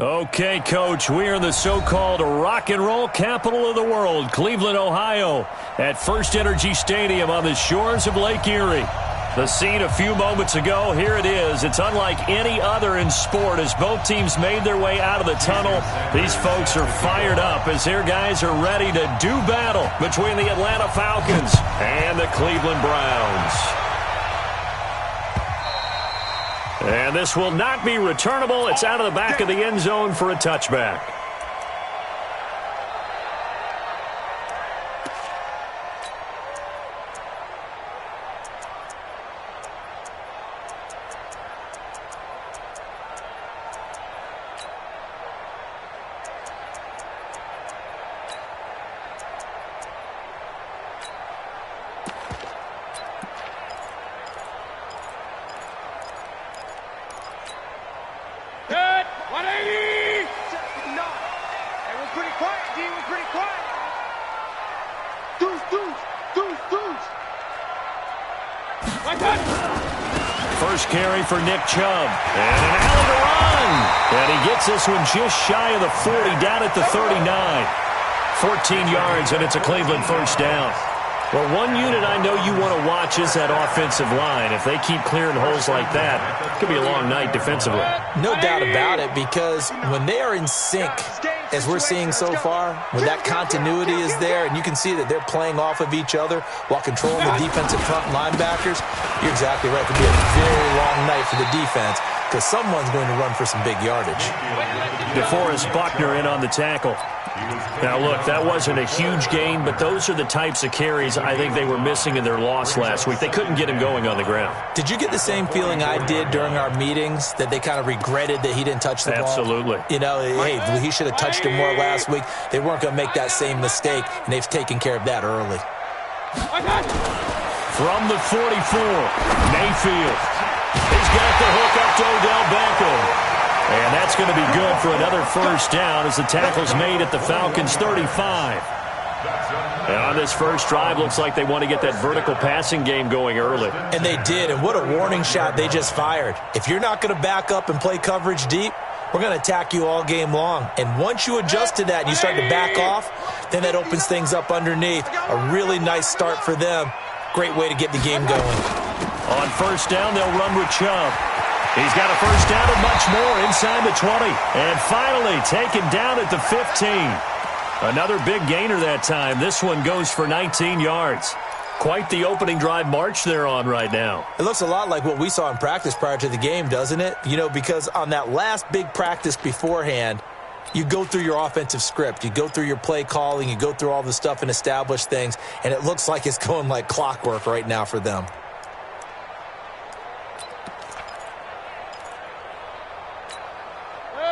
Okay, Coach, we are in the so-called rock and roll capital of the world, Cleveland, Ohio, at First Energy Stadium on the shores of Lake Erie. The scene a few moments ago, here it is. It's unlike any other in sport as both teams made their way out of the tunnel. These folks are fired up as their guys are ready to do battle between the Atlanta Falcons and the Cleveland Browns. And this will not be returnable. It's out of the back of the end zone for a touchback. First carry for Nick Chubb. And an alley to run. And he gets this one just shy of the 40, down at the 39. 14 yards, and it's a Cleveland first down. Well, one unit I know you want to watch is that offensive line. If they keep clearing holes like that, it could be a long night defensively. No doubt about it, because when they are in sync, as we're seeing so far, when that continuity is there, and you can see that they're playing off of each other while controlling the defensive front linebackers, you're exactly right. It could be a very long night for the defense because someone's going to run for some big yardage. DeForest Buckner in on the tackle. Now, look, that wasn't a huge gain, but those are the types of carries I think they were missing in their loss last week. They couldn't get him going on the ground. Did you get the same feeling I did during our meetings, that they kind of regretted that he didn't touch the ball? Absolutely. You know, hey, he should have touched him more last week. They weren't going to make that same mistake, and they've taken care of that early. From the 44, Mayfield. He's got the hook up to Odell Beckham. And that's going to be good for another first down as the tackle's made at the Falcons' 35. And on this first drive, looks like they want to get that vertical passing game going early. And they did, and what a warning shot they just fired. If you're not going to back up and play coverage deep, we're going to attack you all game long. And once you adjust to that and you start to back off, then that opens things up underneath. A really nice start for them. Great way to get the game going. On first down, they'll run with Chubb. He's got a first down and much more inside the 20. And finally taken down at the 15. Another big gainer that time. This one goes for 19 yards. Quite the opening drive march they're on right now. It looks a lot like what we saw in practice prior to the game, doesn't it? You know, because on that last big practice beforehand, you go through your offensive script. You go through your play calling. You go through all the stuff and establish things. And it looks like it's going like clockwork right now for them.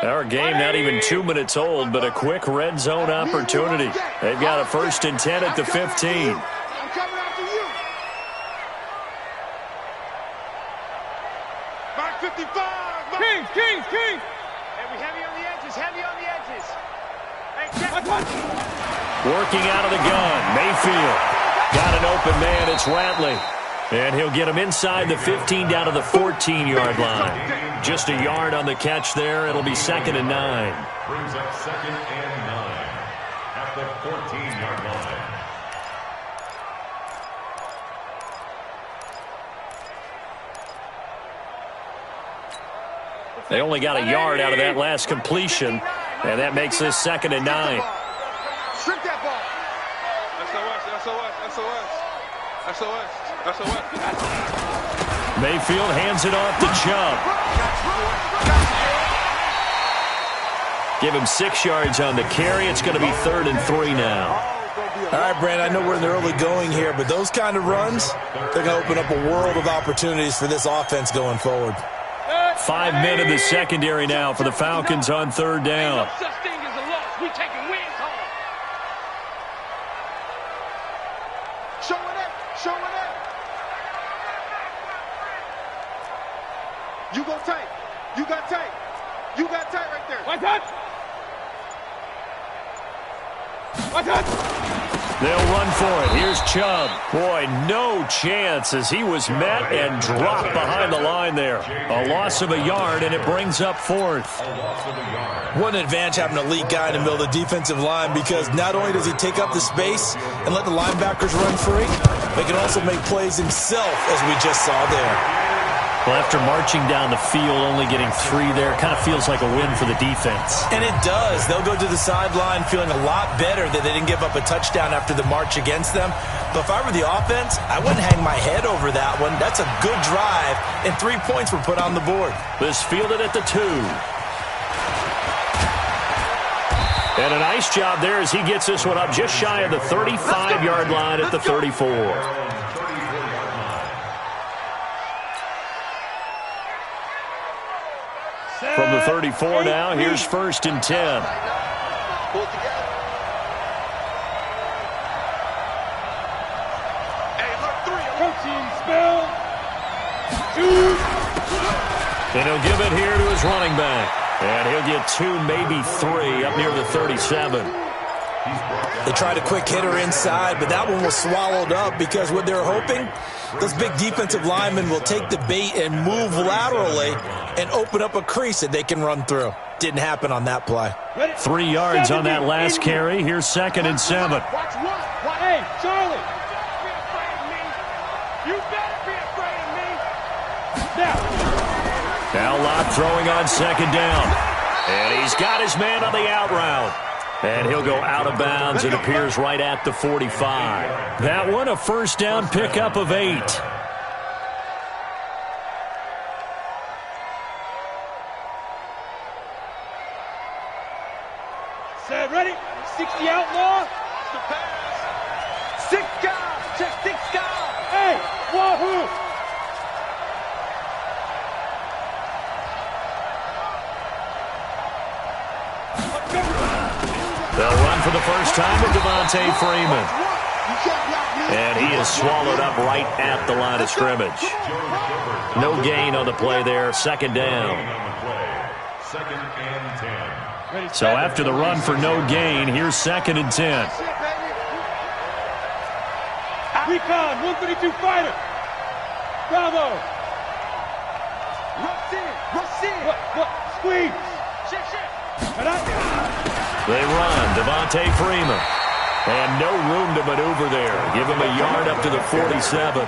Our game not even 2 minutes old, but a quick red zone opportunity. They've got a 1st and 10 at the 15. I'm coming after you. Mark 55. King. And we heavy on the edges, Working out of the gun, Mayfield. Got an open man, it's Ratley. And he'll get him inside the 15 down to the 14-yard line. Just a yard on the catch there. It'll be 2nd and 9. Brings up 2nd and 9 at the 14-yard line. They only got a yard out of that last completion, and that makes this 2nd and 9. Shrink that ball. SOS. Mayfield hands it off to Chubb. Give him 6 yards on the carry. It's going to be 3rd and 3 now. All right, Brandon, I know we're in the early going here, but those kind of runs, they're going to open up a world of opportunities for this offense going forward. 5 men in the secondary now for the Falcons on 3rd down. Showing up. You go tight. You got tight right there. Watch out! They'll run for it. Here's Chubb. Boy, no chance as he was met and dropped behind the line there. A loss of a yard, and it brings up fourth. What an advantage having a elite guy in the middle of the defensive line, because not only does he take up the space and let the linebackers run free, but he can also make plays himself, as we just saw there. Well, after marching down the field, only getting 3 there, kind of feels like a win for the defense. And it does. They'll go to the sideline feeling a lot better that they didn't give up a touchdown after the march against them. But if I were the offense, I wouldn't hang my head over that one. That's a good drive, and 3 points were put on the board. This fielded at the 2. And a nice job there as he gets this one up just shy of the 35-yard line at the 34. From the 34 now, here's 1st and 10. Pull it together. Hey, look, 3. Protein spell. 2. And he'll give it here to his running back. And he'll get 2, maybe 3, up near the 37. They tried a quick hitter inside, but that one was swallowed up because what they're hoping, those big defensive linemen will take the bait and move laterally and open up a crease that they can run through. Didn't happen on that play. 3 yards on that last carry. Here's 2nd and 7. Watch one. Hey, Charlie. Be afraid of me. You better be afraid of me. Now Lott throwing on 2nd down. And he's got his man on the out route. And he'll go out of bounds. It appears right at the 45. That one, a 1st down pickup of 8. Set, ready? 60 outlaw. It's the pass. 6 guys. Check 6 guys. Hey, wahoo. They'll run for the first time with Devontae Freeman. And he is swallowed up right at the line of scrimmage. No gain on the play there. 2nd down. So after the run for no gain, here's 2nd and 10. Recon, 132 fighter. Bravo. Rush in. What? Squeeze. They run. Devontae Freeman. And no room to maneuver there. Give him a yard up to the 47.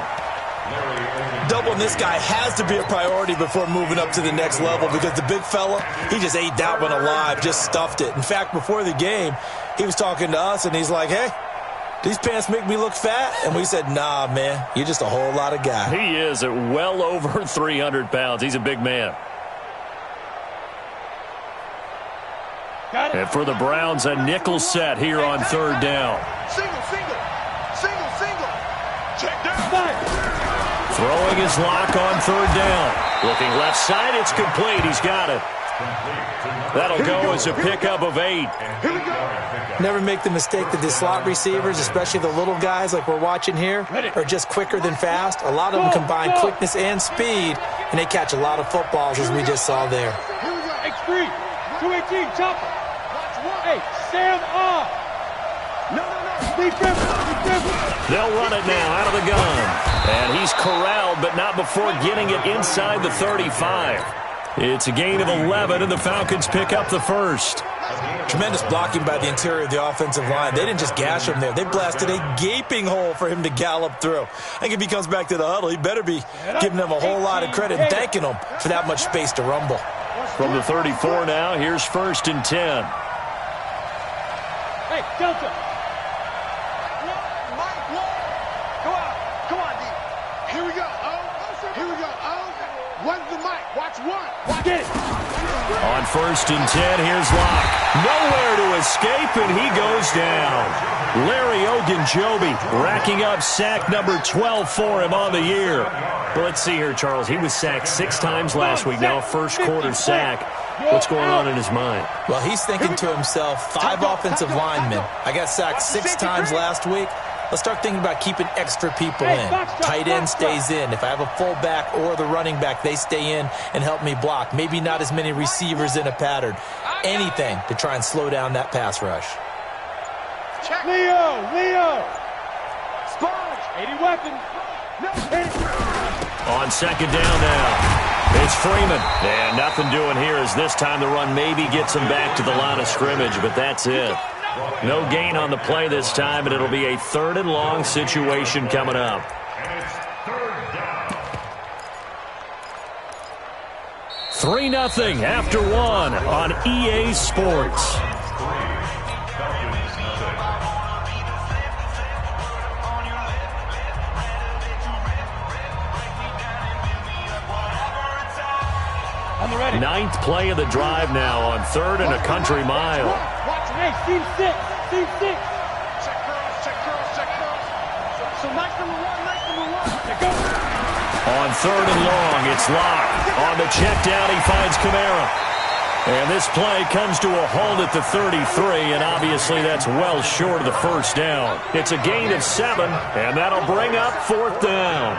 Doubling this guy has to be a priority before moving up to the next level, because the big fella, he just ate that one alive, just stuffed it. In fact, before the game, he was talking to us, and he's like, hey, these pants make me look fat? And we said, nah, man, you're just a whole lot of guy. He is at well over 300 pounds. He's a big man. And for the Browns, a nickel set here on 3rd down. Single. Check down. Throwing his lock on 3rd down. Looking left side, it's complete. He's got it. That'll go as a pickup of 8. Here we go. Never make the mistake that the slot receivers, especially the little guys like we're watching here, are just quicker than fast. A lot of them combine quickness and speed, and they catch a lot of footballs, as we just saw there. Here we go. X3. 218. Chopper. Hey, stand off. No. They'll run it now out of the gun. And he's corralled, but not before getting it inside the 35. It's a gain of 11, and the Falcons pick up the 1st. Tremendous blocking by the interior of the offensive line. They didn't just gash him there. They blasted a gaping hole for him to gallop through. I think if he comes back to the huddle, he better be giving them a whole lot of credit and thanking them for that much space to rumble. From the 34 now, here's 1st and 10. Hey, Delta. Mike, go out. Come on, D. Here we go. One's the mic. Watch one. Get it. On 1st and 10, here's Locke. Nowhere to escape, and he goes down. Larry Ogunjobi racking up sack number 12 for him on the year. But let's see here, Charles. He was sacked 6 times last week. Now a first-quarter sack. What's going on in his mind? Well, he's thinking to himself, 5 offensive linemen. I got sacked 6 times last week. Let's start thinking about keeping extra people in. Tight end stays in. If I have a fullback or the running back, they stay in and help me block. Maybe not as many receivers in a pattern. Anything to try and slow down that pass rush. Leo. Sponge. 80 weapons. No. On second down now. It's Freeman. And nothing doing here as this time the run maybe gets him back to the line of scrimmage, but that's it. No gain on the play this time, and it'll be a 3rd and long situation coming up. And it's 3rd down. 3-0 after 1 on EA Sports. Ninth play of the drive now on 3rd and a country mile. Watch, hey, seam 6. Check girls. So nice number one. On 3rd and long, it's Locke. On the check down, he finds Kamara. And this play comes to a halt at the 33, and obviously that's well short of the first down. It's a gain of 7, and that'll bring up 4th down.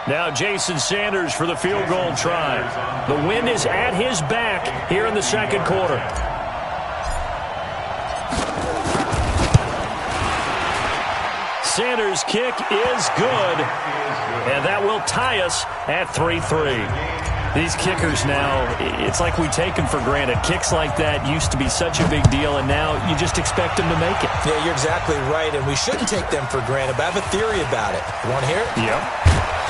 Now Jason Sanders for the field goal try. The wind is at his back here in the second quarter. Sanders' kick is good, and that will tie us at 3-3. These kickers now, it's like we take them for granted. Kicks like that used to be such a big deal, and now you just expect them to make it. Yeah, you're exactly right, and we shouldn't take them for granted, but I have a theory about it. You want to hear it? Yep.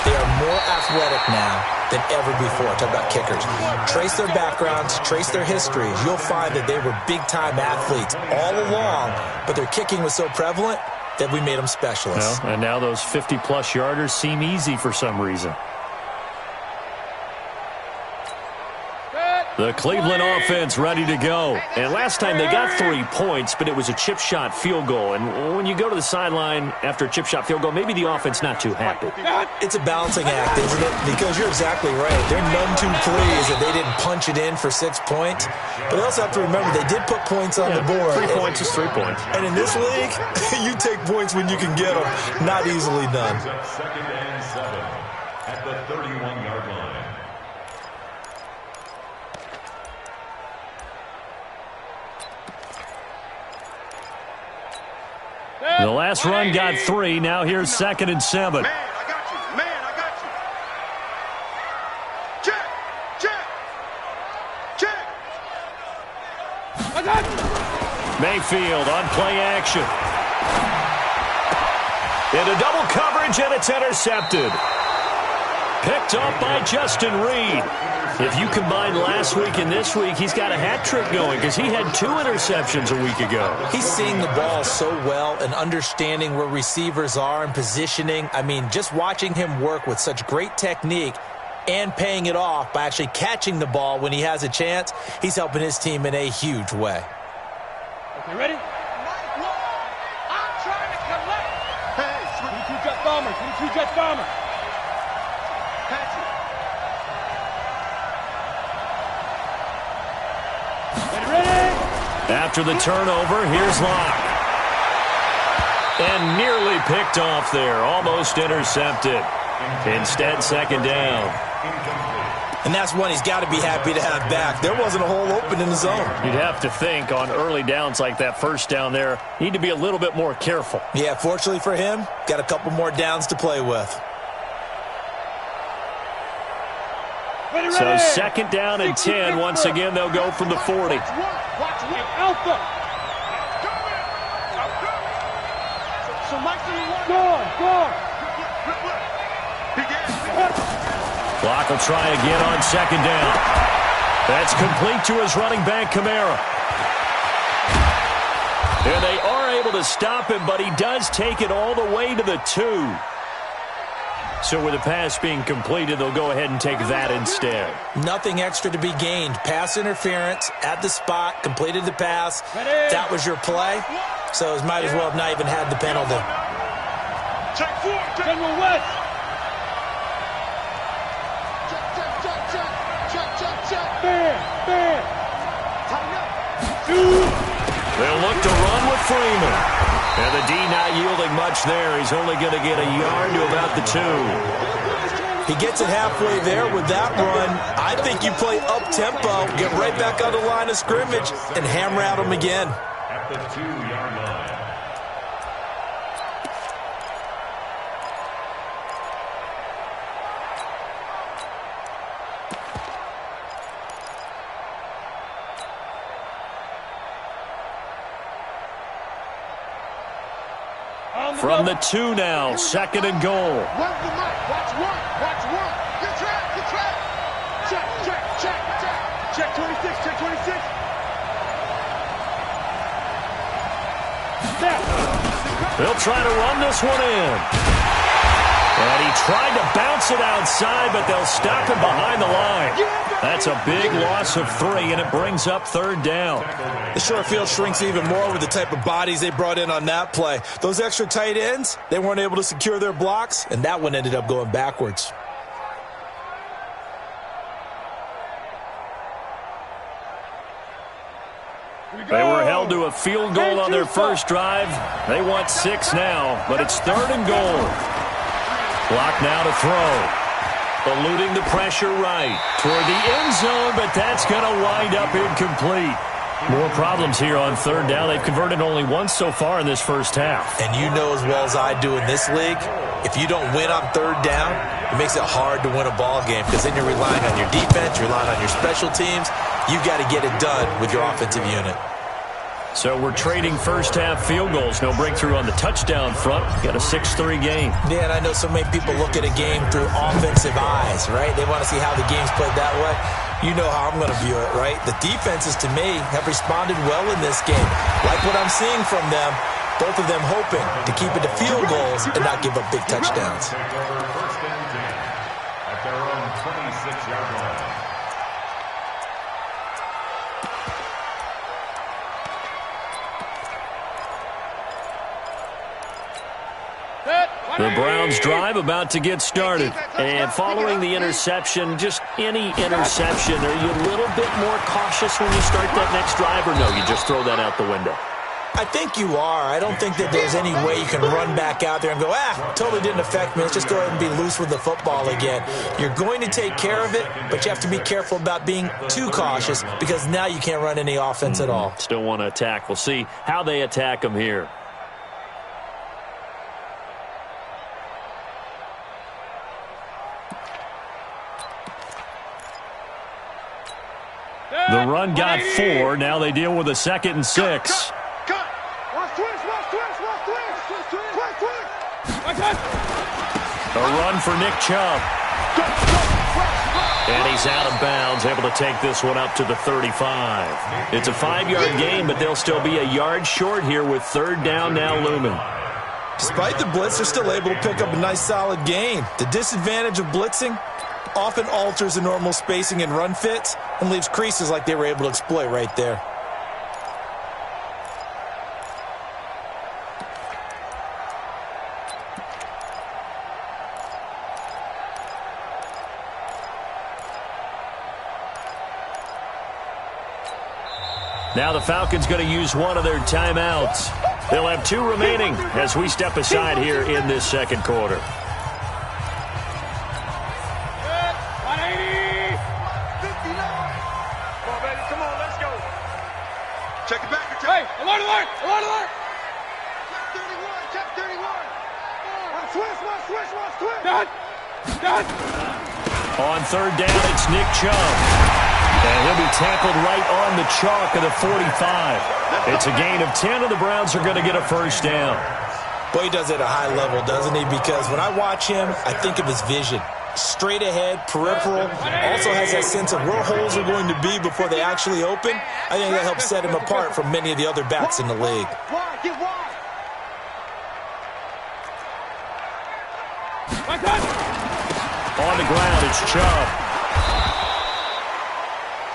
They are more athletic now than ever before. Talk about kickers. Trace their backgrounds, trace their histories. You'll find that they were big-time athletes all along, but their kicking was so prevalent that we made them specialists. Well, and now those 50-plus yarders seem easy for some reason. The Cleveland offense ready to go. And last time they got 3 points, but it was a chip shot field goal. And when you go to the sideline after a chip shot field goal, maybe the offense not too happy. It's a balancing act, isn't it? Because you're exactly right. They're none too pleased that they didn't punch it in for 6 points. But they also have to remember they did put points on the board. 3 points is 3 points. And in this league, you take points when you can get them. Not easily done. 2nd and 7 at the 31-yard line. The last run got 3. Now here's 2nd and 7. Man, I got you. Check. I got you. Mayfield on play action. Into double coverage, and it's intercepted. Picked up by Justin Reed. If you combine last week and this week, he's got a hat trick going because he had 2 interceptions a week ago. He's seeing the ball so well and understanding where receivers are and positioning. I mean, just watching him work with such great technique and paying it off by actually catching the ball when he has a chance, he's helping his team in a huge way. Okay, ready? I'm trying to collect. Hey, 22 Jet Bomber. Catch it. Ready? After the turnover, here's Locke. And nearly picked off there. Almost intercepted. Instead, 2nd down. And that's one he's got to be happy to have back. There wasn't a hole open in the zone. You'd have to think on early downs like that first down there, need to be a little bit more careful. Yeah, fortunately for him, got a couple more downs to play with. Ready. So 2nd down and 10. Once again, they'll go from the 40. Watch Alpha. So Mike's in the one. Go. Clock will try again on 2nd down. That's complete to his running back, Kamara. And they are able to stop him, but he does take it all the way to the 2. So with the pass being completed, they'll go ahead and take that instead. Nothing extra to be gained. Pass interference at the spot, completed the pass. That was your play. So it might as well have not even had the penalty. Check 4. General West. Bam. Tighten up. They'll look to run with Freeman. And the D not yielding much there. He's only going to get a yard to about the 2. He gets it halfway there with that run. I think you play up-tempo, get right back on the line of scrimmage, and hammer at him again. At the 2-yard line. From the 2 now, 2nd and goal. Run the mic. Watch one. Watch one. Good track. Good track. Check, check, check, check. Check 26. Check 26. They'll try to run this one in. And he tried to bounce it outside, but they'll stop him behind the line. That's a big loss of 3, and it brings up 3rd down. The short field shrinks even more with the type of bodies they brought in on that play. Those extra tight ends, they weren't able to secure their blocks, and that one ended up going backwards. They were held to a field goal on their first drive. They want 6 now, but it's 3rd and goal. Clock now to throw. Eluding the pressure right toward the end zone, but that's going to wind up incomplete. More problems here on 3rd down. They've converted only once so far in this first half. And you know as well as I do in this league, if you don't win on 3rd down, it makes it hard to win a ball game because then you're relying on your defense, you're relying on your special teams. You've got to get it done with your offensive unit. So we're trading first-half field goals. No breakthrough on the touchdown front. Got a 6-3 game. Yeah, and I know so many people look at a game through offensive eyes, right? They want to see how the game's played that way. You know how I'm going to view it, right? The defenses, to me, have responded well in this game. Like what I'm seeing from them, both of them hoping to keep it to field goals and not give up big touchdowns. Take over 1st and 10 at their own 26-yard line. The Browns drive about to get started. And following the interception, just any interception, are you a little bit more cautious when you start that next drive, or no, you just throw that out the window? I think you are. I don't think that there's any way you can run back out there and go, totally didn't affect me. Let's just go ahead and be loose with the football again. You're going to take care of it, but you have to be careful about being too cautious because now you can't run any offense at all. Still want to attack. We'll see how they attack them here. The run got 4. Now they deal with a 2nd and 6. Cut. Watch twist. Watch twist. Watch twist. Twist, twist. Watch that. A run for Nick Chubb. And he's out of bounds, able to take this one up to the 35. It's a 5-yard gain, but they'll still be a yard short here with 3rd down now looming. Despite the blitz, they're still able to pick up a nice solid gain. The disadvantage of blitzing often alters the normal spacing and run fits and leaves creases like they were able to exploit right there. Now the Falcons going to use one of their timeouts. They'll have 2 remaining as we step aside here in this 2nd quarter. Check it back. Hey, alert, alert, alert, alert. Check 31. Watch twist. Done. On 3rd down, it's Nick Chubb. And he'll be tackled right on the chalk of the 45. It's a gain of 10, and the Browns are going to get a 1st down. Boy, he does it at a high level, doesn't he? Because when I watch him, I think of his vision. Straight ahead, peripheral, also has that sense of where holes are going to be before they actually open. I think that helps set him apart from many of the other backs in the league. Get wide. On the ground, it's Chubb.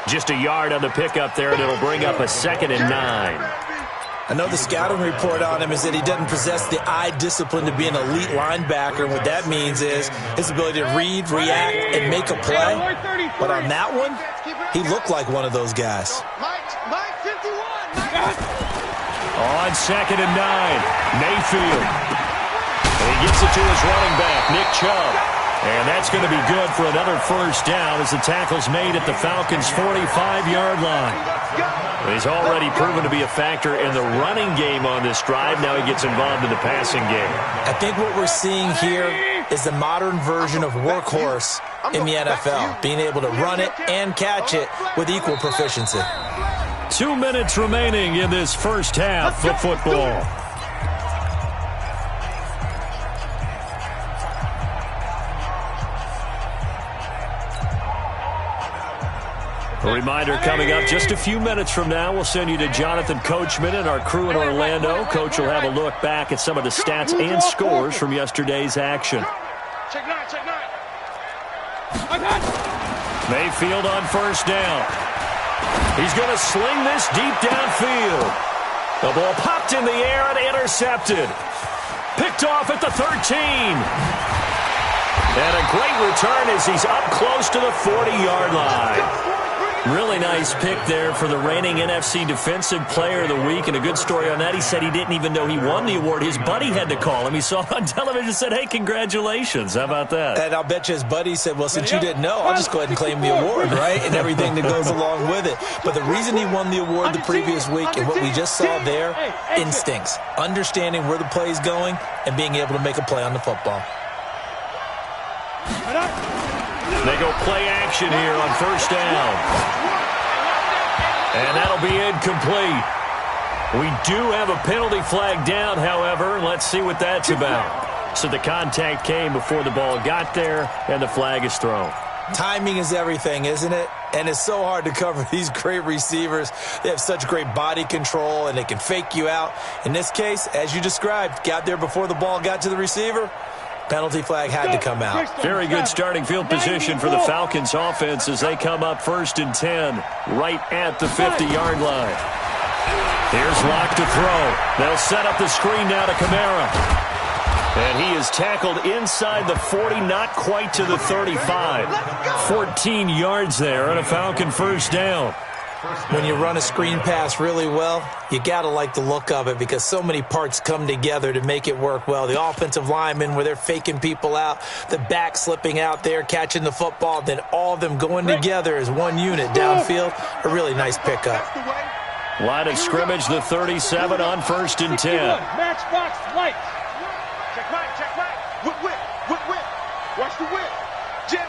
Just a yard on the pickup there, and it'll bring up a 2nd and 9. I know the scouting report on him is that he doesn't possess the eye discipline to be an elite linebacker. And what that means is his ability to read, react, and make a play. But on that one, he looked like one of those guys. Mike 51. On 2nd and 9, Mayfield. And he gets it to his running back, Nick Chubb. And that's going to be good for another first down as the tackle's made at the Falcons' 45-yard line. He's already proven to be a factor in the running game on this drive. Now he gets involved in the passing game. I think what we're seeing here is the modern version of workhorse in the NFL, being able to run it and catch it with equal proficiency. 2 minutes remaining in this first half of football. A reminder coming up just a few minutes from now, we'll send you to Jonathan Coachman and our crew in Orlando. Coach will have a look back at some of the stats and scores from yesterday's action. Mayfield on first down. He's going to sling this deep downfield. The ball popped in the air and intercepted. Picked off at the 13. And a great return as he's up close to the 40-yard line. Really nice pick there for the reigning NFC Defensive Player of the Week. And a good story on that, he said he didn't even know he won the award. His buddy had to call him. He saw it on television and said, hey, congratulations. How about that? And I'll bet you his buddy said, well, since you didn't know, I'll just go ahead and claim the award, right? And everything that goes along with it. But the reason he won the award the previous week and what we just saw there, instincts, understanding where the play is going and being able to make a play on the football. They go play action here on first down. And that'll be incomplete. We do have a penalty flag down, however. Let's see what that's about. So the contact came before the ball got there, and the flag is thrown. Timing is everything, isn't it? And it's so hard to cover these great receivers. They have such great body control, and they can fake you out. In this case, as you described, got there before the ball got to the receiver. Penalty flag had to come out. Very good starting field position for the Falcons offense as they come up 1st and 10, right at the 50-yard line. Here's Locke to throw. They'll set up the screen now to Kamara. And he is tackled inside the 40, not quite to the 35. 14 yards there on a Falcon first down. When you run a screen pass really well, you got to like the look of it because so many parts come together to make it work well. The offensive linemen where they're faking people out, the back slipping out there, catching the football, then all of them going together as one unit downfield. A really nice pickup. Line of scrimmage, the 37 on 1st and 10. Matchbox lights. Check right. Whip. Watch the whip. Jam.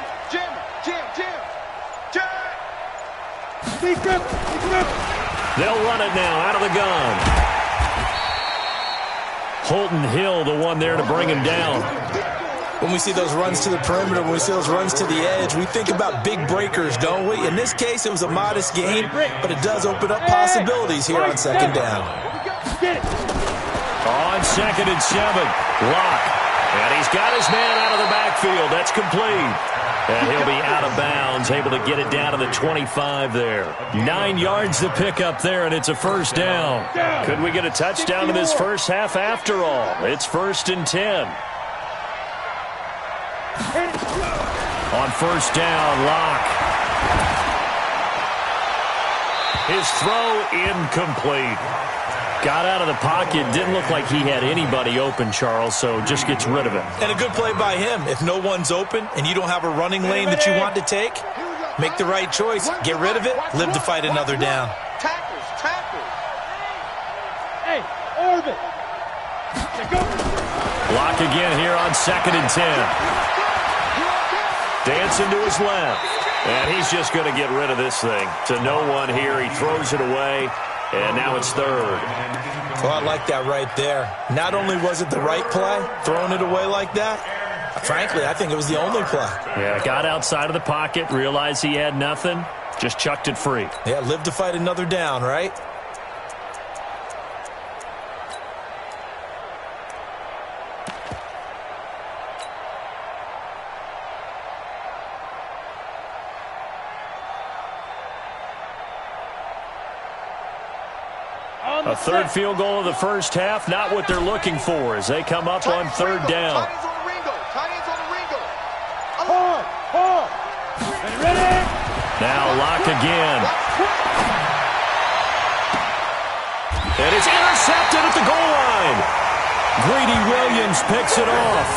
They'll run it now out of the gun. Holton Hill, the one there to bring him down. When we see those runs to the perimeter, when we see those runs to the edge, we think about big breakers, don't we? In this case, it was a modest gain, but it does open up possibilities here on 2nd down. On 2nd and 7, Locke. And he's got his man out of the backfield. That's complete. And he'll be out of bounds, able to get it down to the 25 there. 9 yards to pick up there, and it's a first down. Could we get a touchdown in this first half after all? It's 1st and 10. On first down, Locke. His throw incomplete. Got out of the pocket. Didn't look like he had anybody open, Charles, so just gets rid of it. And a good play by him. If no one's open and you don't have a running lane that you want to take, make the right choice. Get rid of it. Live to fight another down. Tackles. Hey, orbit. Block again here on 2nd and 10. Dancing to his left. And he's just going to get rid of this thing. To no one here. He throws it away. And now it's 3rd. Well, I like that right there. Not only was it the right play, throwing it away like that, frankly, I think it was the only play. Yeah, got outside of the pocket, realized he had nothing, just chucked it free. Yeah, live to fight another down, right? A 3rd field goal of the first half, not what they're looking for as they come up on 3rd down. Now Locke again. And it's intercepted at the goal line. Greedy Williams picks it off.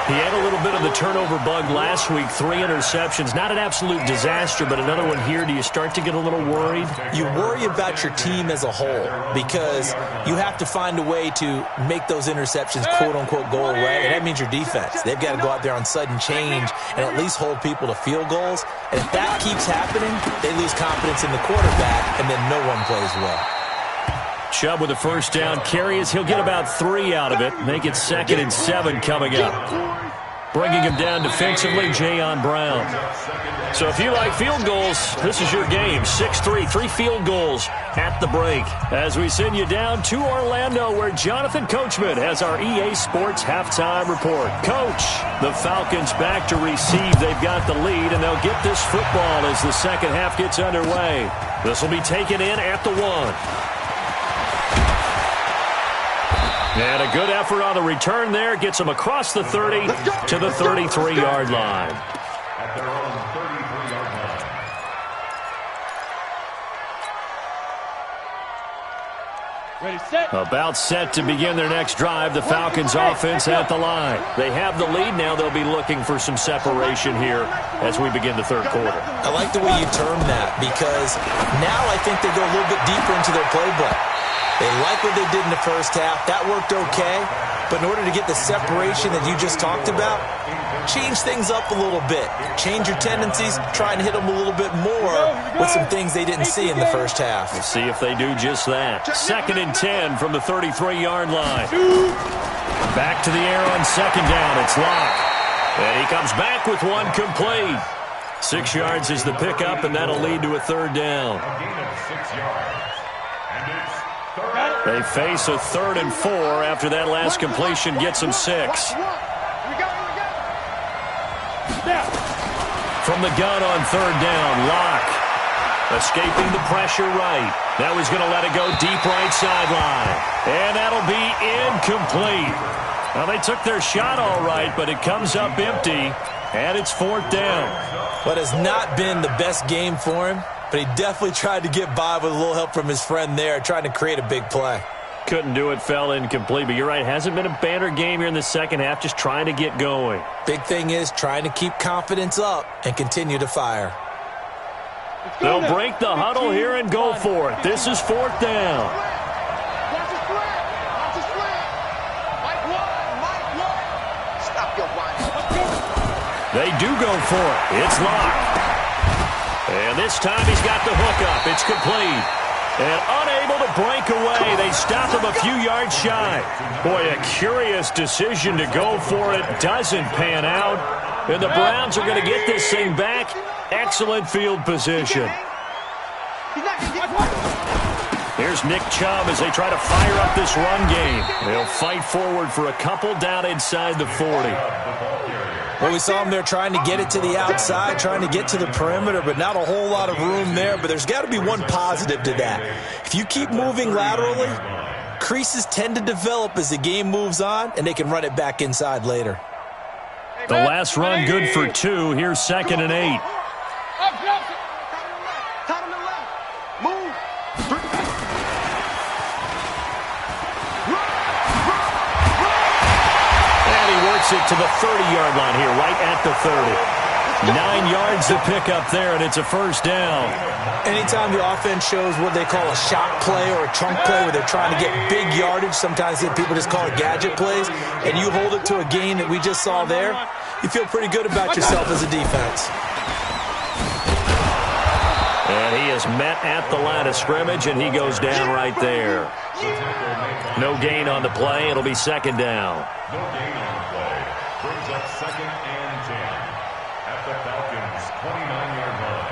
He had a little bit of the turnover bug last week, 3 interceptions. Not an absolute disaster, but another one here. Do you start to get a little worried? You worry about your team as a whole because you have to find a way to make those interceptions, quote-unquote, go away, and that means your defense. They've got to go out there on sudden change and at least hold people to field goals. And if that keeps happening, they lose confidence in the quarterback, and then no one plays well. Chubb with a first down carry as he'll get about 3 out of it. Make it 2nd and 7 coming up. Bringing him down defensively, Jayon Brown. So if you like field goals, this is your game. 6-3, 3 field goals at the break. As we send you down to Orlando, where Jonathan Coachman has our EA Sports halftime report. Coach, the Falcons back to receive. They've got the lead, and they'll get this football as the second half gets underway. This will be taken in at the 1. And a good effort on the return there. Gets them across the 30 to the 33-yard line. At their own 33-yard line. Ready, set. About set to begin their next drive. The Falcons offense at the line. They have the lead now. They'll be looking for some separation here as we begin the third quarter. I like the way you term that because now I think they go a little bit deeper into their playbook. They like what they did in the first half. That worked okay. But in order to get the separation that you just talked about, change things up a little bit. Change your tendencies. Try and hit them a little bit more with some things they didn't see in the first half. We'll see if they do just that. 2nd and 10 from the 33-yard line. Back to the air on 2nd down. It's Locke. And he comes back with one complete. 6 yards is the pickup, and that'll lead to a 3rd down. A gain of 6 yards. And it's They face a 3rd and 4 after that last completion gets them 6. From the gun on 3rd down, Locke escaping the pressure right. Now he's going to let it go deep right sideline. And that'll be incomplete. Now they took their shot all right, but it comes up empty, and it's 4th down. But it's not been the best game for him. But he definitely tried to get by with a little help from his friend there, trying to create a big play. Couldn't do it, fell incomplete. But you're right, hasn't been a banner game here in the second half, just trying to get going. Big thing is trying to keep confidence up and continue to fire. They'll break the huddle here and go for it. This is 4th down. They do go for it. It's Locke. And this time he's got the hook up. It's complete. And unable to break away. They stop him a few yards shy. Boy, a curious decision to go for it. Doesn't pan out. And the Browns are going to get this thing back. Excellent field position. Here's Nick Chubb as they try to fire up this run game. They'll fight forward for a couple down inside the 40. Well, we saw him there trying to get it to the outside, trying to get to the perimeter, but not a whole lot of room there. But there's got to be one positive to that. If you keep moving laterally, creases tend to develop as the game moves on, and they can run it back inside later. The last run good for 2. Here's 2nd and 8. It to the 30-yard line here, right at the 30. 9 yards to pick up there, and it's a 1st down. Anytime the offense shows what they call a shot play or a chunk play where they're trying to get big yardage, sometimes people just call it gadget plays, and you hold it to a gain that we just saw there, you feel pretty good about yourself as a defense. And he is met at the line of scrimmage, and he goes down right there. No gain on the play. It'll be 2nd down. no gain on the play. Brings up 2nd and 10 at the Falcons' 29-yard line.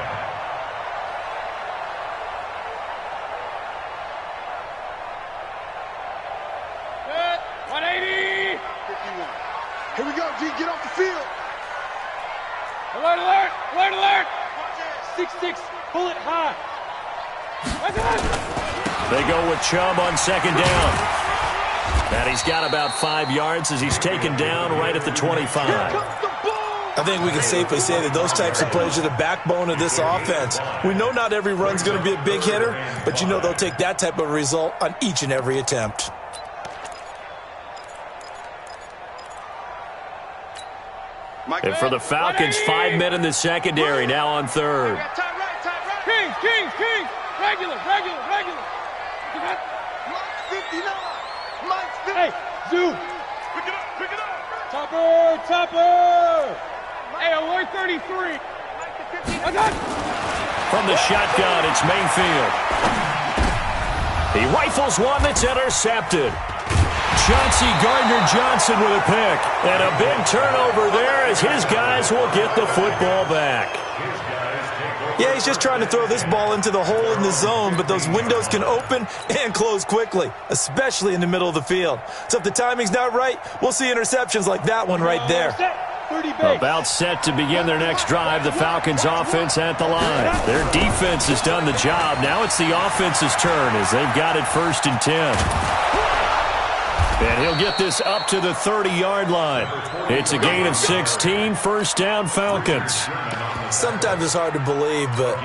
Set, 180. 51. Here we go, G. Get off the field. Alert, alert, alert, alert. 6-6, pull it high. They go with Chubb on 2nd down. And he's got about 5 yards as he's taken down right at the 25. I think we can safely say that those types of plays are the backbone of this offense. We know not every run's going to be a big hitter, but you know they'll take that type of result on each and every attempt. And for the Falcons, 5 men in the secondary, now on third. Kings. Regular. Hey, Zoo. Pick it up. Topper. Hey, alert 33. From the shotgun, it's Mayfield. He rifles one that's intercepted. Chauncey Gardner-Johnson with a pick. And a big turnover there as his guys will get the football back. Yeah, he's just trying to throw this ball into the hole in the zone, but those windows can open and close quickly, especially in the middle of the field. So if the timing's not right, we'll see interceptions like that one right there. About set to begin their next drive, the Falcons offense at the line. Their defense has done the job. Now it's the offense's turn as they've got it 1st and 10. And he'll get this up to the 30-yard line. It's a gain of 16, 1st down Falcons. Sometimes it's hard to believe, but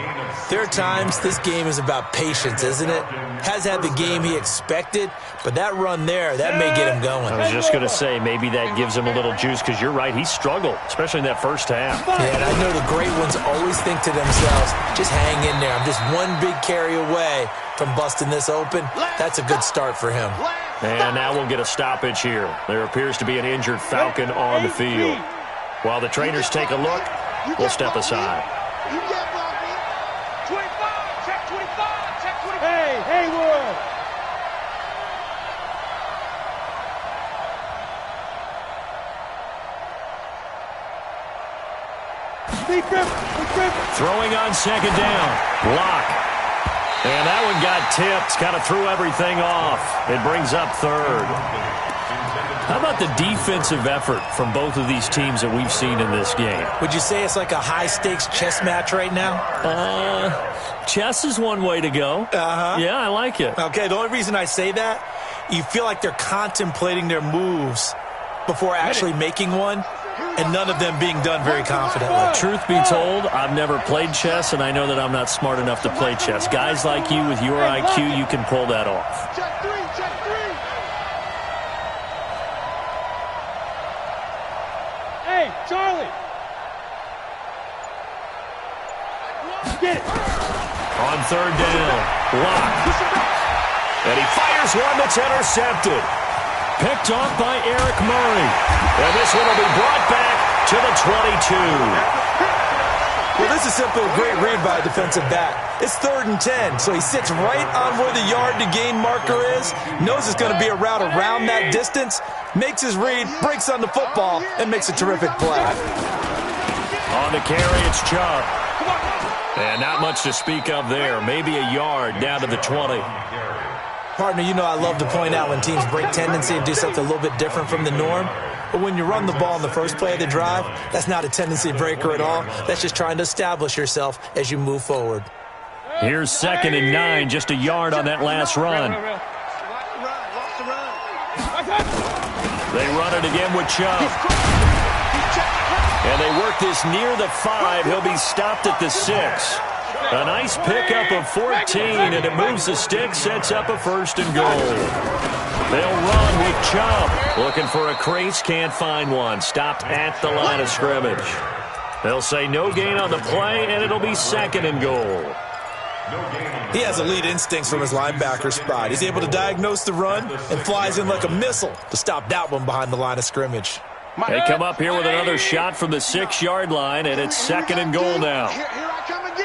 there are times this game is about patience, isn't it? Has had the game he expected, but that run there, that may get him going. I was just going to say, maybe that gives him a little juice, because you're right, he struggled, especially in that first half. Yeah, and I know the great ones always think to themselves, just hang in there. I'm just one big carry away from busting this open. That's a good start for him. And now we'll get a stoppage here. There appears to be an injured Falcon on the field. While the trainers take a look, we'll step aside. You get blocked, man. 25, check 25. Hey, Haywood. Throwing on 2nd down. Block. And that one got tipped. Kind of threw everything off. It brings up 3rd. How about the defensive effort from both of these teams that we've seen in this game? Would you say it's like a high-stakes chess match right now? Chess is one way to go. Yeah, I like it. Okay, the only reason I say that, you feel like they're contemplating their moves before actually making one, and none of them being done very confidently. Truth be told, I've never played chess, and I know that I'm not smart enough to play chess. Guys like you with your IQ, you can pull that off. Check three. Hey, Charlie. Get it. On 3rd down. Block. And he fires one that's intercepted. Picked off by Eric Murray. And this one will be brought back to the 22. Well, this is simply a great read by a defensive back. It's 3rd and 10, so he sits right on where the yard-to-gain marker is, knows it's going to be a route around that distance, makes his read, breaks on the football, and makes a terrific play. On the carry, it's Chubb. And not much to speak of there. Maybe a yard down to the 20. Partner, you know I love to point out when teams break tendency and do something a little bit different from the norm. But when you run the ball in the first play of the drive, that's not a tendency breaker at all. That's just trying to establish yourself as you move forward. Here's 2nd and 9, just a yard on that last run. They run it again with Chubb. And they work this near the 5. He'll be stopped at the 6. A nice pickup of 14, and it moves the stick, sets up a 1st and goal. They'll run with Chubb. Looking for a crease, can't find one. Stopped at the line of scrimmage. They'll say no gain on the play, and it'll be 2nd and goal. He has elite instincts from his linebacker spot. He's able to diagnose the run and flies in like a missile to stop that one behind the line of scrimmage. They come up here with another shot from the 6-yard line, and it's 2nd and goal now. Here I come again.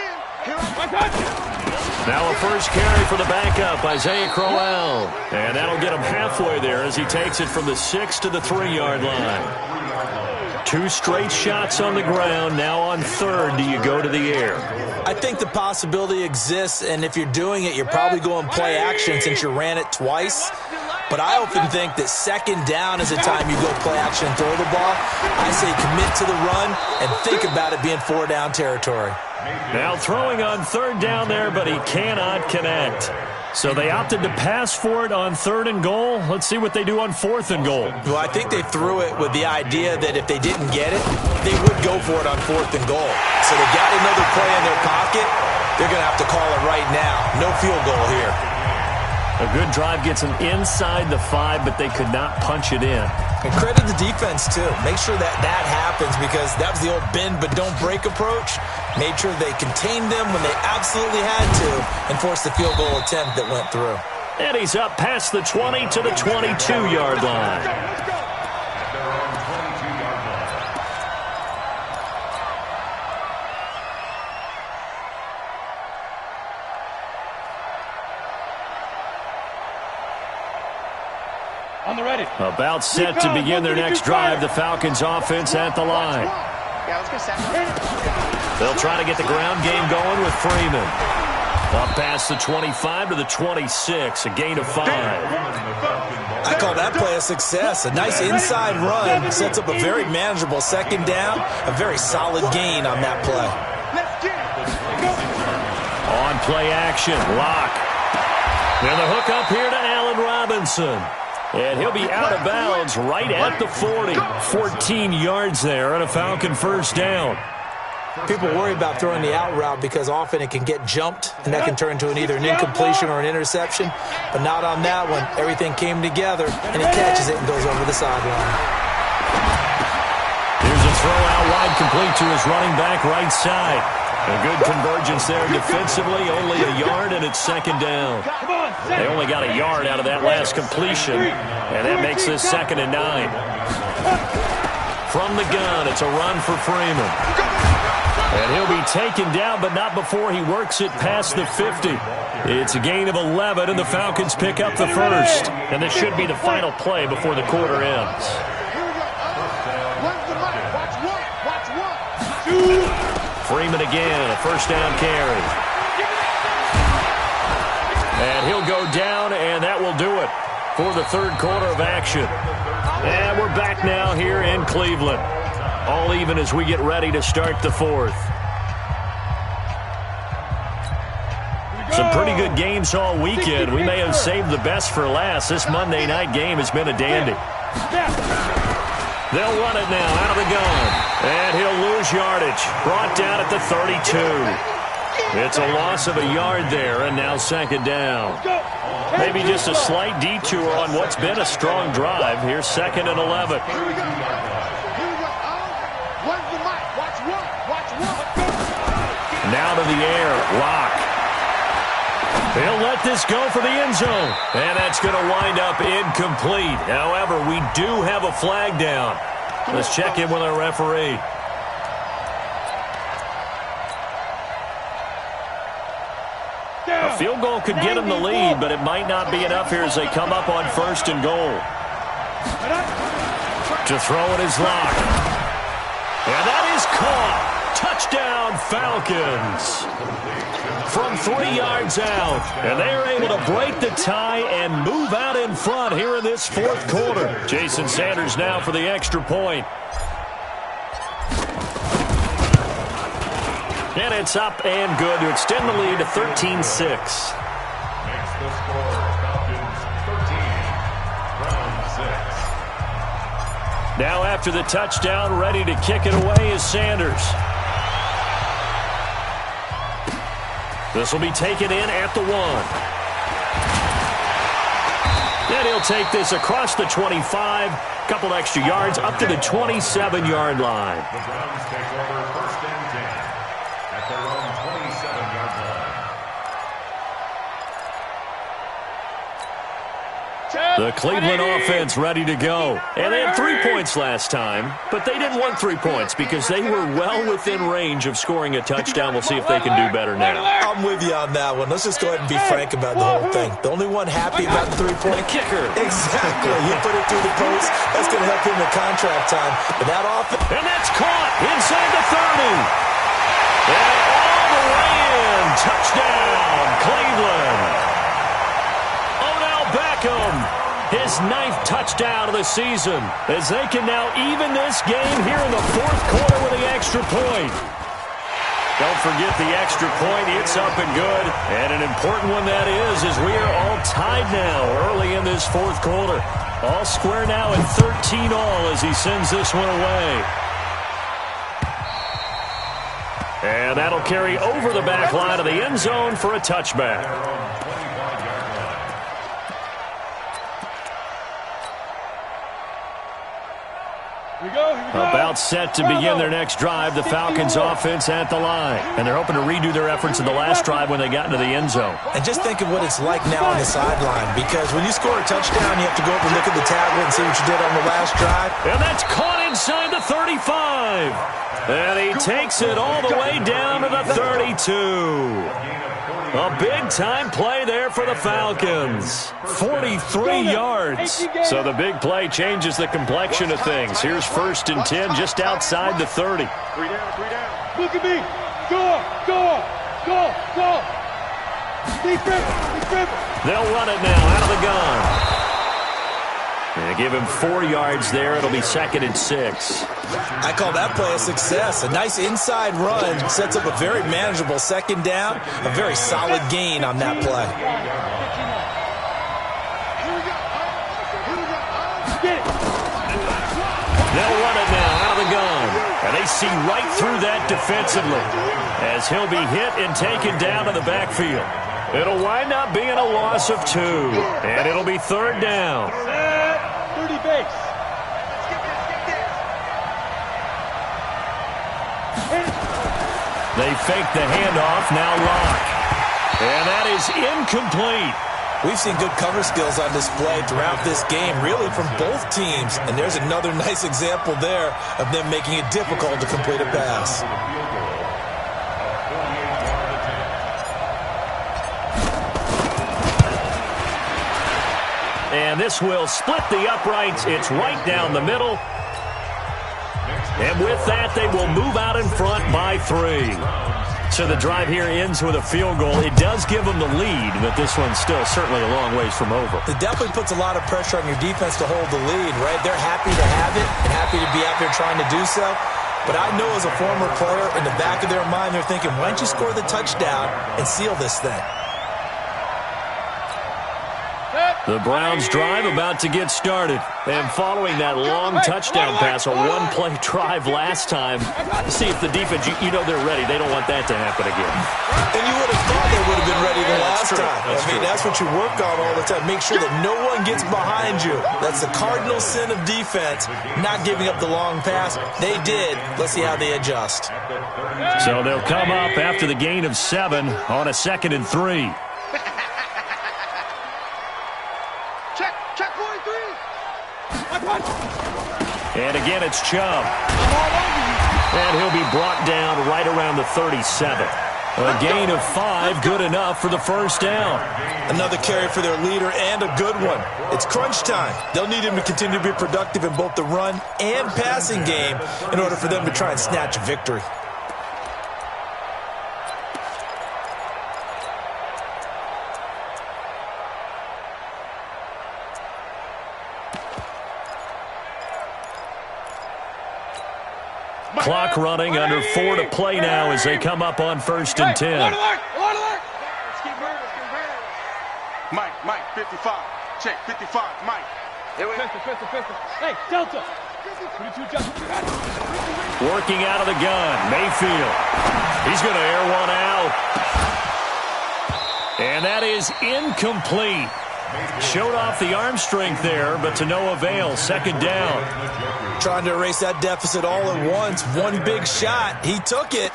Now a first carry for the backup, Isaiah Crowell. And that'll get him halfway there as he takes it from the 6 to the 3-yard line. 2 straight shots on the ground. Now on 3rd, do you go to the air? I think the possibility exists, and if you're doing it, you're probably going play action since you ran it twice. But I often think that 2nd down is the time you go play action and throw the ball. I say commit to the run and think about it being 4-down territory. Now throwing on 3rd down there, but he cannot connect. So they opted to pass for it on 3rd and goal. Let's see what they do on 4th and goal. Well, I think they threw it with the idea that if they didn't get it, they would go for it on 4th and goal. So they got another play in their pocket. They're going to have to call it right now. No field goal here. A good drive gets them inside the 5, but they could not punch it in. And credit the defense, too. Make sure that happens, because that was the old bend but don't break approach. Made sure they contained them when they absolutely had to and forced the field goal attempt that went through. And he's up past the 20 to the 22-yard line. On the ready. About set to begin their next drive, the Falcons offense at the line. They'll try to get the ground game going with Freeman. Up past the 25 to the 26, a gain of 5. I call that play a success. A nice inside run sets up a very manageable second down, a very solid gain on that play. On play action, Locke. And the hook up here to Allen Robinson. And he'll be out of bounds right at the 40. 14 yards there on a Falcon first down. People worry about throwing the out route because often it can get jumped, and that can turn into either an incompletion or an interception. But not on that one. Everything came together, and he catches it and goes over the sideline. Here's a throw out wide, complete to his running back right side. A good convergence there defensively, only a yard, and it's second down. They only got a yard out of that last completion, and that makes this 2nd and 9. From the gun, it's a run for Freeman. And he'll be taken down, but not before he works it past the 50. It's a gain of 11, and the Falcons pick up the first. And this should be the final play before the quarter ends. Freeman again, a first down carry. And he'll go down, and that will do it for the third quarter of action. And we're back now here in Cleveland. All even as we get ready to start the fourth. Some pretty good games all weekend. We may have saved the best for last. This Monday night game has been a dandy. They'll run it now out of the gun. And he'll lose yardage. Brought down at the 32. It's a loss of a yard there, and now second down. Maybe just a slight detour on what's been a strong drive. Here's 2nd and 11. Now to the air, Locke. He'll let this go for the end zone. And that's going to wind up incomplete. However, we do have a flag down. Let's check in with our referee. A field goal could get them the lead, but it might not be enough here as they come up on 1st and goal. To throw it is Locke. And that is caught. Touchdown, Falcons. From 3 yards out. And they are able to break the tie and move out in front here in this fourth quarter. Jason Sanders now for the extra point. And it's up and good to extend the lead to 13-6. Makes the score Falcons 13, round 6. Now after the touchdown, ready to kick it away is Sanders. This will be taken in at the 1. And he'll take this across the 25, couple extra yards up to the 27-yard line. The Browns take over 1st and 10 at their own 27-yard line. The Cleveland offense ready to go. And they had 3 points last time, but they didn't want 3 points because they were well within range of scoring a touchdown. We'll see if they can do better now. I'm with you on that one. Let's just go ahead and be frank about the whole thing. The only one happy about the 3-point kicker. Exactly. He put it through the post. That's going to help him in contract time. But that offense. And that's caught inside the 30. And all the way in. Touchdown, Cleveland. Odell Beckham. His 9th touchdown of the season as they can now even this game here in the fourth quarter with the extra point. Don't forget the extra point. It's up and good. And an important one that is as we are all tied now early in this fourth quarter. All square now at 13 all as he sends this one away. And that'll carry over the back line of the end zone for a touchback. Timeout set to begin their next drive. The Falcons offense at the line. And they're hoping to redo their efforts in the last drive when they got into the end zone. And just think of what it's like now on the sideline, because when you score a touchdown, you have to go up and look at the tablet and see what you did on the last drive. And that's caught inside the 35. And he takes it all the way down to the 32. A big-time play there for the Falcons. 43 yards. So the big play changes the complexion of things. Here's 1st and 10 just outside the 30. 3 down, 3 down. Look at me. Go. They'll run it now out of the gun. And give him 4 yards there. It'll be 2nd and 6. I call that play a success. A nice inside run sets up a very manageable 2nd down. A very solid gain on that play. They'll run it now out of the gun. And they see right through that defensively as he'll be hit and taken down to the backfield. It'll wind up being a loss of 2. And it'll be 3rd down. 30 base. They fake the handoff, now lock. And that is incomplete. We've seen good cover skills on display throughout this game, really from both teams. And there's another nice example there of them making it difficult to complete a pass. And this will split the uprights. It's right down the middle. And with that, they will move out in front by 3. So the drive here ends with a field goal. It does give them the lead, but this one's still certainly a long ways from over. It definitely puts a lot of pressure on your defense to hold the lead, right? They're happy to have it and happy to be out there trying to do so. But I know as a former player, in the back of their mind, they're thinking, why don't you score the touchdown and seal this thing? The Browns drive about to get started. And following that long touchdown pass, a one-play drive last time, see if the defense, you know they're ready. They don't want that to happen again. And you would have thought they would have been ready the last time. That's what you work on all the time. Make sure that no one gets behind you. That's the cardinal sin of defense, not giving up the long pass. They did. Let's see how they adjust. So they'll come up after the gain of 7 on a 2nd and 3. Check 43. And again, it's Chubb. And he'll be brought down right around the 37. A gain of 5, good enough for the 1st down. Another carry for their leader and a good one. It's crunch time. They'll need him to continue to be productive in both the run and passing game in order for them to try and snatch a victory. Clock running, under 4 to play now as they come up on 1st and 10. Mike, 55. Check, 55, Mike. Pistol. Hey, Delta. 22 Justin. Working out of the gun, Mayfield. He's going to air one out. And that is incomplete. Showed off the arm strength there, but to no avail. 2nd down. Trying to erase that deficit all at once. One big shot. He took it.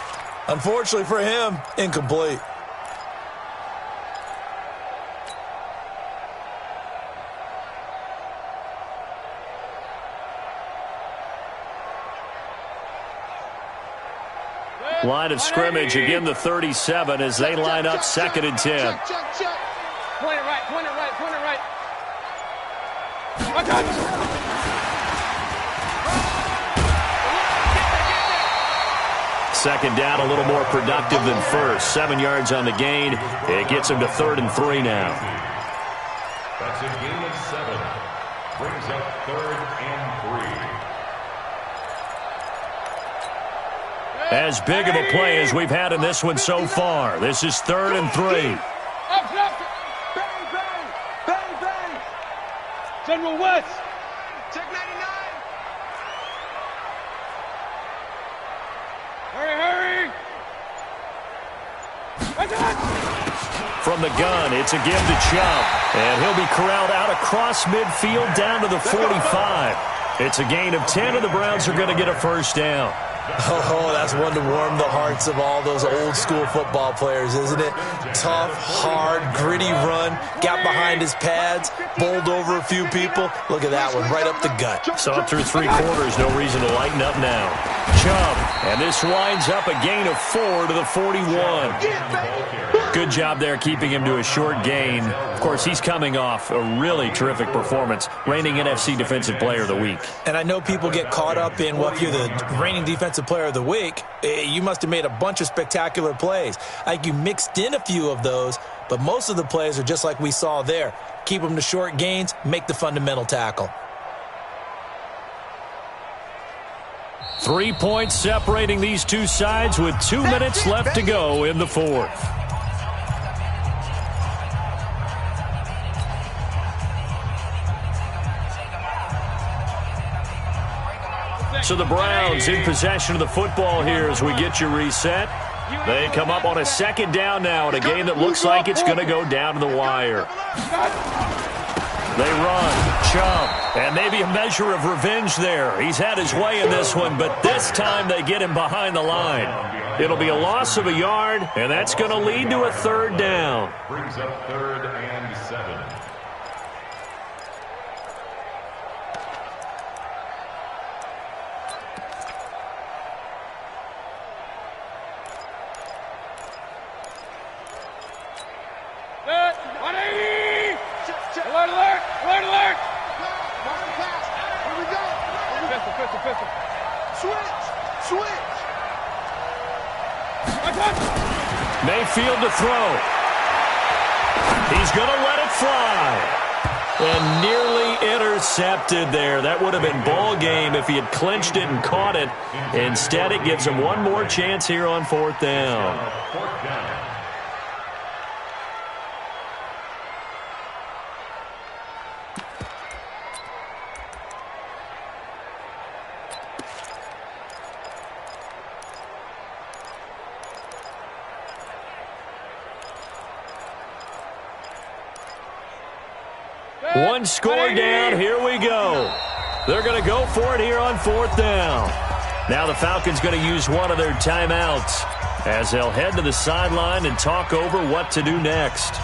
Unfortunately for him, incomplete. Line of scrimmage, again the 37 as they line up 2nd and 10. Check. Point it right. Second down, a little more productive than first. 7 yards on the gain. It gets him to 3rd and 3 now. That's a gain of 7. Brings up 3rd and 3. As big of a play as we've had in this one so far. This is 3rd and 3. Up. Bang. General West. Check 99. Hurry. From the gun, it's a give to Chubb. And he'll be corralled out across midfield down to the 45. It's a gain of 10, and the Browns are going to get a first down. Oh, that's one to warm the hearts of all those old-school football players, isn't it? Tough, hard, gritty run, got behind his pads, bowled over a few people. Look at that one, right up the gut. Saw it through 3 quarters, no reason to lighten up now. Chubb, and this winds up a gain of 4 to the 41. Good job there keeping him to a short gain. Of course, he's coming off a really terrific performance, reigning NFC Defensive Player of the Week. And I know people get caught up in, well, if you're the reigning Defensive Player of the Week, you must have made a bunch of spectacular plays. Like you mixed in a few of those, but most of the plays are just like we saw there. Keep them to short gains, make the fundamental tackle. 3 points separating these two sides with 2 minutes left to go in the fourth. So the Browns in possession of the football here as we get you reset. They come up on a second down now in a game that looks like it's going to go down to the wire. They run, Chubb, and maybe a measure of revenge there. He's had his way in this one, but this time they get him behind the line. It'll be a loss of a yard, and that's going to lead to a third down. Brings up 3rd and 7. Mayfield to throw. He's going to let it fly. And nearly intercepted there. That would have been ball game if he had clinched it and caught it. Instead, it gives him one more chance here on 4th down. 4th down. One score down, here we go. They're going to go for it here on 4th down. Now the Falcons going to use one of their timeouts as they'll head to the sideline and talk over what to do next.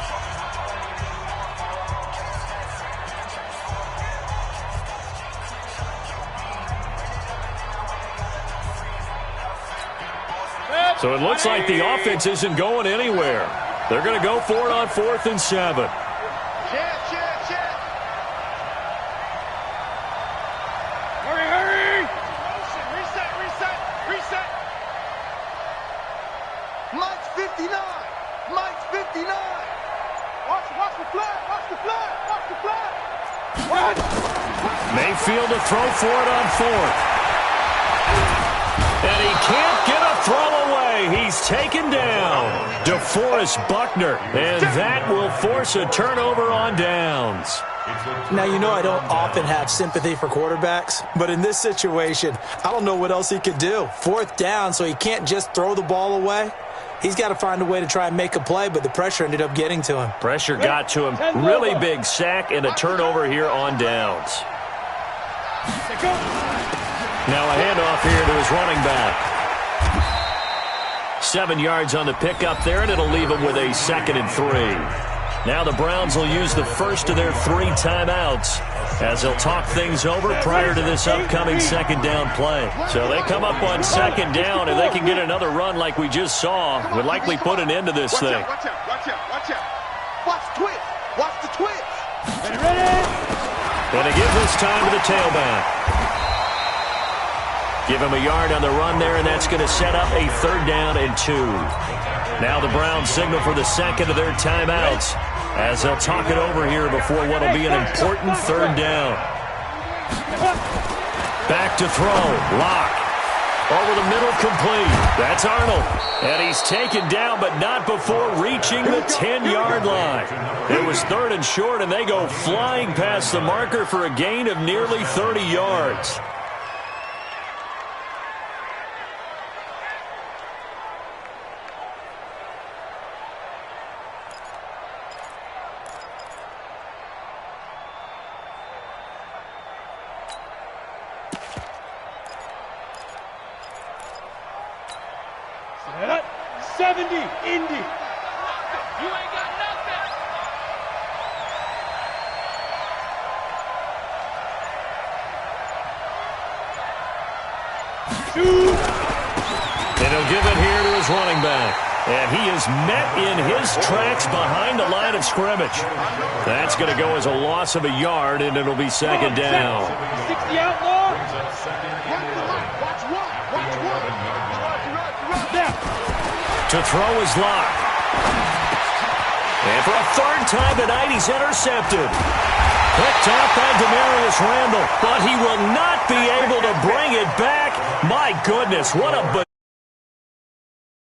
So it looks like the offense isn't going anywhere. They're going to go for it on 4th and 7. Mayfield to throw for it on 4th. And he can't get a throw away. He's taken down. DeForest Buckner. And that will force a turnover on downs. Now, you know I don't often have sympathy for quarterbacks, but in this situation, I don't know what else he could do. 4th down, so he can't just throw the ball away. He's got to find a way to try and make a play, but the pressure ended up getting to him. Pressure got to him. Really big sack and a turnover here on downs. Now a handoff here to his running back. 7 yards on the pickup there, and it'll leave him with a 2nd and 3. Now the Browns will use the first of their 3 timeouts as they'll talk things over prior to this upcoming 2nd down play. So they come up on 2nd down, and they can get another run like we just saw. Would likely put an end to this thing. Watch out, watch out, watch out. Watch the twist. Watch the twist. Ready? And they give this time to the tailback. Give him a yard on the run there, and that's going to set up a 3rd down and 2. Now the Browns signal for the 2nd of their timeouts as they'll talk it over here before what will be an important 3rd down. Back to throw. Lock. Over the middle, complete. That's Arnold. And he's taken down, but not before reaching the 10-yard line. It was 3rd and short, and they go flying past the marker for a gain of nearly 30 yards. 70, Indy. You ain't got nothing. Shoot. And he'll give it here to his running back. And he is met in his tracks behind the line of scrimmage. That's going to go as a loss of a yard, and it'll be second down. 60 outlaw. To throw his lock. And for a third time tonight, he's intercepted. Picked off by Demarius Randall, but he will not be able to bring it back. My goodness, what a